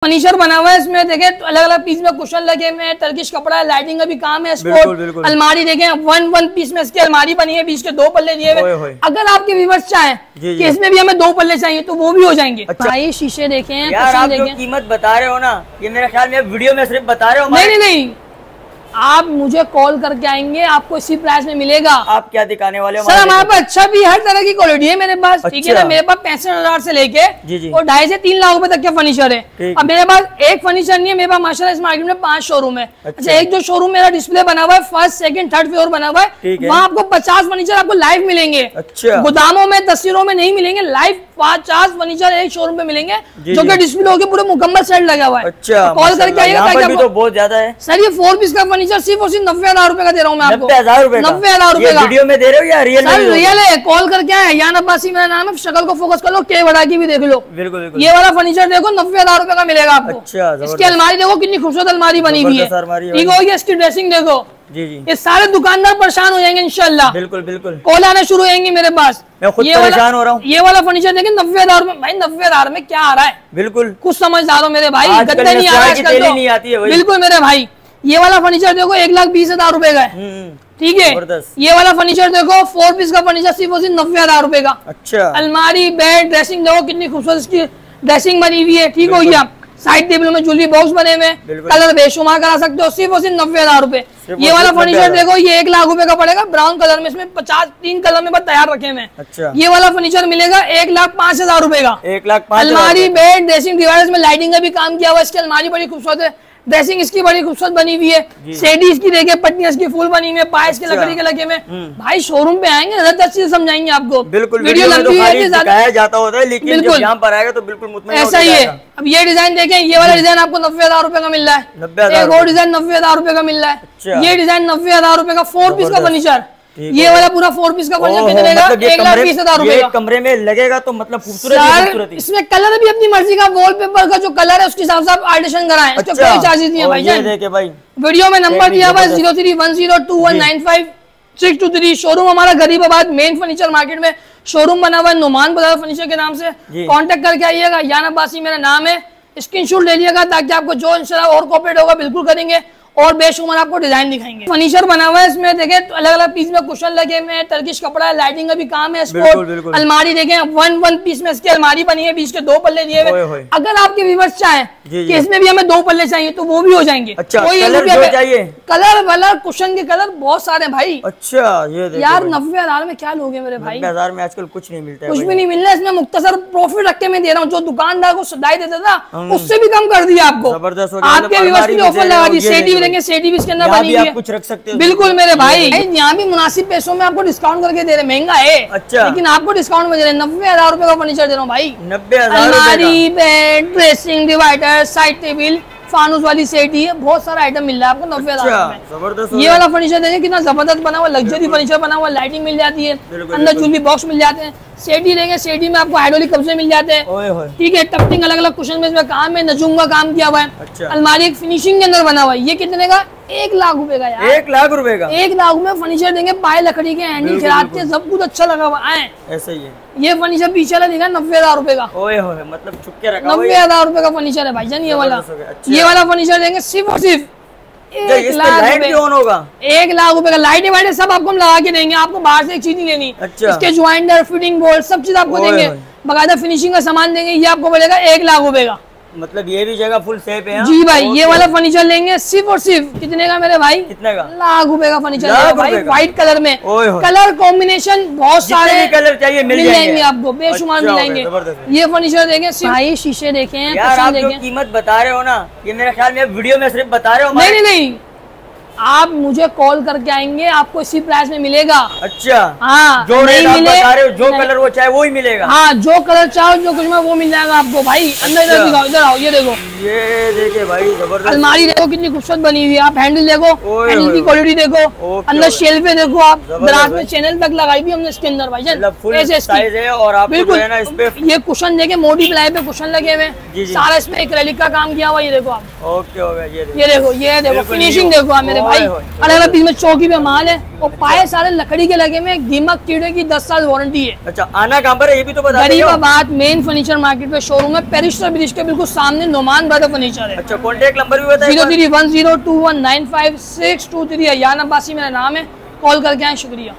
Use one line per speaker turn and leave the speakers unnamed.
Furniture बना हुआ है इसमें देखें तो अलग अलग पीस में कुशन लगे हुए हैं, टर्किश कपड़ा है, लाइटिंग का भी काम है, स्पोर्ट अलमारी देखें वन पीस में इसकी अलमारी बनी है, बीच के 2 पल्ले दिए हुए। अगर आपके व्यूअर्स चाहें कि इसमें भी हमें 2 पल्ले चाहिए तो वो भी हो जाएंगे। अच्छा। भाई शीशे देखें
यार, आप जो कीमत बता रहे हो ना, ये मेरे ख्याल में वीडियो में सिर्फ बता रहे हो।
नहीं, आप मुझे कॉल करके आएंगे, आपको इसी प्राइस में मिलेगा।
आप क्या दिखाने वाले हो?
सर हमारे पास अच्छा भी हर तरह की क्वालिटी है मेरे पास। ठीक है ना, मेरे पास 65,000 से लेके और 2.5 से 3 लाख रुपए तक के फर्नीचर है। अब मेरे पास एक फर्नीचर नहीं है, मेरे पास माशाल्लाह इस मार्केट में 5 शोरूम है। अच्छा, एक जो शोरूम मेरा डिस्प्ले बना हुआ है, 1st, 2nd, 3rd फ्लोर बना हुआ है, वहाँ आपको 50 फर्नीचर आपको लाइव मिलेंगे। अच्छा। गोदामों में, तस्वीरों में नहीं मिलेंगे, लाइव 50 फर्नीचर एक शोरूम पे मिलेंगे जो कि डिस्प्ले होकर पूरे मुकम्मल सेट लगा हुआ है। अच्छा, कॉल करके आइएगा।
तो बहुत ज्यादा है सर,
ये 4 पीस का फर्नीचर सिर्फ और सिर्फ 90,000 रुपए का दे रहा हूँ मैं आपको।
90,000 रुपए?
90,000 रुपए का
वीडियो में दे रहे हो या रियल?
सर रियल है, कॉल करके आए। यान अब्बासी मेरा नाम है, शक्ल को फोकस कर लो, के बड़ा की भी देख लो। बिल्कुल। ये वाला फर्नीचर देखो 90,000 रुपए का मिलेगा आपको। अच्छा, इसकी अलमारी देखो कितनी खूबसूरत अलमारी बनी हुई है, ठीक होगी। इसकी ड्रेसिंग देखो। जी। ये सारे दुकानदार परेशान हो जाएंगे इंशाल्लाह। बिल्कुल। कॉल आने शुरू हो जाएंगे मेरे पास।
मैं खुद परेशान हो रहा हूँ।
ये वाला फर्नीचर देखिए 90,000 में। भाई 90,000 में क्या आ रहा है? बिल्कुल, कुछ समझदार हो मेरे भाई, गद्दे नहीं आ रहा है। बिल्कुल मेरे भाई, ये वाला फर्नीचर देखो 1,20,000 रुपए का है। ठीक है। ये वाला फर्नीचर देखो 4 पीस का फर्नीचर सिर्फ और सिर्फ 90,000 रुपए का। अच्छा। अलमारी, बेड, ड्रेसिंग देखो कितनी खूबसूरत इसकी ड्रेसिंग बनी हुई है। ठीक होगी। आप साइड टेबल में ज्वेलरी बॉक्स बने हुए, कलर बेशुमार करा सकते हो, सिर्फ और सिर्फ 90,000 रुपए। ये वाला फर्नीचर देखो, ये 1 लाख रुपए का पड़ेगा, ब्राउन कलर में। इसमें 3 कलर में बस तैयार रखे हुए। अच्छा। ये वाला फर्नीचर मिलेगा 1,05,000 रुपए का।
1,05,000।
अलमारी, बेड, ड्रेसिंग डिवाइस में लाइटिंग का भी काम किया हुआ। इसकी अलमारी बड़ी खूबसूरत है, ड्रेसिंग इसकी बड़ी खूबसूरत बनी हुई है, सेडी इसकी देखिए, पट्टियां इसकी फुल बनी हुई है, पाइस के लकड़ी के लगे में। भाई शोरूम पे आएंगे, नजर अच्छी से समझाएंगे आपको। बिल्कुल। वीडियो लंबी है,
जाता होता है, लेकिन जब यहाँ पर आएगा तो बिल्कुल मुतमईन
ऐसा ही है। अब ये डिजाइन देखें, ये वाला डिजाइन आपको 90,000 रुपए का मिल रहा है। एक और डिजाइन 90,000 रुपए का मिल रहा है। ये डिजाइन 90,000 रुपए का 4 पीस का फर्नीचर। ये वाला पूरा 4 पीस का फर्नीचर कितने का? 1,20,000 रुपए।
कमरे में लगेगा तो मतलब खूबसूरत।
इसमें कलर भी अपनी मर्जी का, वॉलपेपर का जो कलर है उसके हिसाब से आप आर्टिशन कराएं, इसका कोई चार्जेस नहीं है भाई। वीडियो में नंबर दिया हुआ है 031021956323। शोरूम हमारा गरीबाबाद मेन फर्नीचर मार्केट में शोरूम बना हुआ है, नुमान बाजार फर्नीचर के नाम से। कांटेक्ट करके आइएगा। यान अब्बासी मेरा नाम है, स्क्रीनशॉट ले लीजिएगा ताकि आपको जो इंशाल्लाह और कोऑपरेट होगा बिल्कुल करेंगे और बेशुमार आपको डिजाइन दिखाएंगे। फर्नीचर बना हुआ है इसमें देखें तो अलग अलग पीस में कुशन लगे हुए हैं, टर्किश कपड़ा है, लाइटिंग का भी काम है, स्पोर्ट अलमारी देखें वन पीस में इसकी अलमारी बनी है, बीच के 2 पल्ले दिए हुए। अगर आपके व्यूअर्स चाहें कि इसमें भी हमें 2 पल्ले चाहिए तो वो भी हो जाएंगे। अच्छा, कलर वाला कुशन के कलर बहुत सारे भाई। अच्छा, ये यार 90,000 में क्या लोगे मेरे भाई?
90,000 में आजकल कुछ नहीं मिलता,
कुछ भी नहीं मिल रहा है। इसमें मुख्तसर प्रॉफिट रख के मैं दे रहा हूँ, जो दुकानदार को सदाई देता था उससे भी कम कर दिया आपको। आपके व्यूअर्स की ऑफर लगा दी। सेटी भी इसके अंदर बनी हुई है, कुछ रख सकते हो। बिल्कुल मेरे भाई, यहाँ भी मुनासिब पैसों में आपको डिस्काउंट करके दे रहे। महंगा है अच्छा, लेकिन आपको डिस्काउंट में दे रहे। 90,000 रुपए का फर्नीचर दे रहा हूँ भाई।
90,000।
अलमारी, bed, dressing divider, side table, फानूस वाली सेटी है, बहुत सारा आइटम मिल रहा है आपको 90,000 में। ये वाला फर्नीचर देखिए कितना जबरदस्त बना हुआ, लग्जरी फर्नीचर बना हुआ, लाइटिंग मिल जाती है, अंदर ज्वेलरी बॉक्स मिल जाते हैं। सेटी देंगे, सेटी में आपको हाइड्रोलिक कब्जे मिल जाते हैं। ठीक है। टफ्टिंग अलग अलग कुशन में इसमें काम है, नजूम का काम किया हुआ है। अच्छा। अलमारी एक फिनिशिंग के अंदर बना हुआ है। ये कितने का? 1 लाख रुपए का यार।
1 लाख रुपए का?
1 लाख में फर्नीचर देंगे, पाए लकड़ी के, हैंडल खिलाते हैं, सब कुछ अच्छा लगा हुआ है।
ऐसा ही है।
ये फर्नीचर पीछे वाला देखा 90,000 रुपए का।
मतलब चुपके रखा
90,000 रुपए का फर्नीचर है भाईजान। ये वाला ये वाला फर्नीचर देंगे सिर्फ और सिर्फ 1 लाख रुपए। 1 लाख रुपए का लाइट वाइट सब आपको हम लगा के देंगे। आपको बाहर से एक चीज नहीं लेनी। अच्छा। इसके ज्वाइंटर, फिटिंग बोल्ट सब चीज आपको देंगे, बकायदा फिनिशिंग का सामान देंगे। ये आपको पड़ेगा 1 लाख रुपए का।
मतलब ये भी जगह फुल सेफ है।
जी भाई। ये वाला फर्नीचर लेंगे सिर्फ और सिर्फ कितने का मेरे भाई?
कितने का?
1 लाख रुपए का फर्नीचर भाई, व्हाइट कलर में। कलर कॉम्बिनेशन बहुत सारे
कलर चाहिए मिल जाएंगे
आपको, बेशुमार मिल जाएंगे। ये फर्नीचर देखें भाई, शीशे देखें।
यार, आप जो कीमत बता रहे हो ना, ये मेरे ख्याल में वीडियो में सिर्फ बता रहे हो।
नहीं, आप मुझे कॉल करके आएंगे, आपको इसी प्राइस में मिलेगा। अच्छा। हाँ,
जो रेट आप बता रहे हो, जो कलर वो चाहे वो ही मिलेगा।
हाँ, जो कलर चाहो, जो कुछ में वो मिल जाएगा आपको भाई। अंदर इधर दिखाओ, इधर आओ, ये देखो,
ये देखिए भाई जबरदस्त।
अलमारी देखो कितनी खूबसूरत बनी हुई है। आप हैंडल देखो, हैंडल की क्वालिटी देखो, अंदर शेल्फे देखो। आप दराज में चैनल तक लगाई भी हमने इसके अंदर भाई
है। और बिल्कुल
ये कुशन देखे, मोटी प्लाई पे कुशन लगे हुए, सारा इसमें एक्रेलिक का काम किया हुआ। ये देखो आप,
ओके हो गया।
ये देखो फिनिशिंग देखो आप मेरे भाई। अलग अलग पीस में चौकी पे माल है और पाए सारे लकड़ी के लगे में। दीमक कीड़े की 10 साल वारंटी है।
अच्छा, आना कहाँ पर है ये भी तो बता दो।
गरीबाबाद मेन फर्नीचर मार्केट पे शोरूम है, पेरिस ब्रिज के बिल्कुल सामने नुमान ब्रदर फर्नीचर है।
अच्छा, कॉन्टेक्ट नंबर भी बताइए।
0310219562 3 अयान अब्बासी मेरा नाम है, कॉल करके आए, शुक्रिया।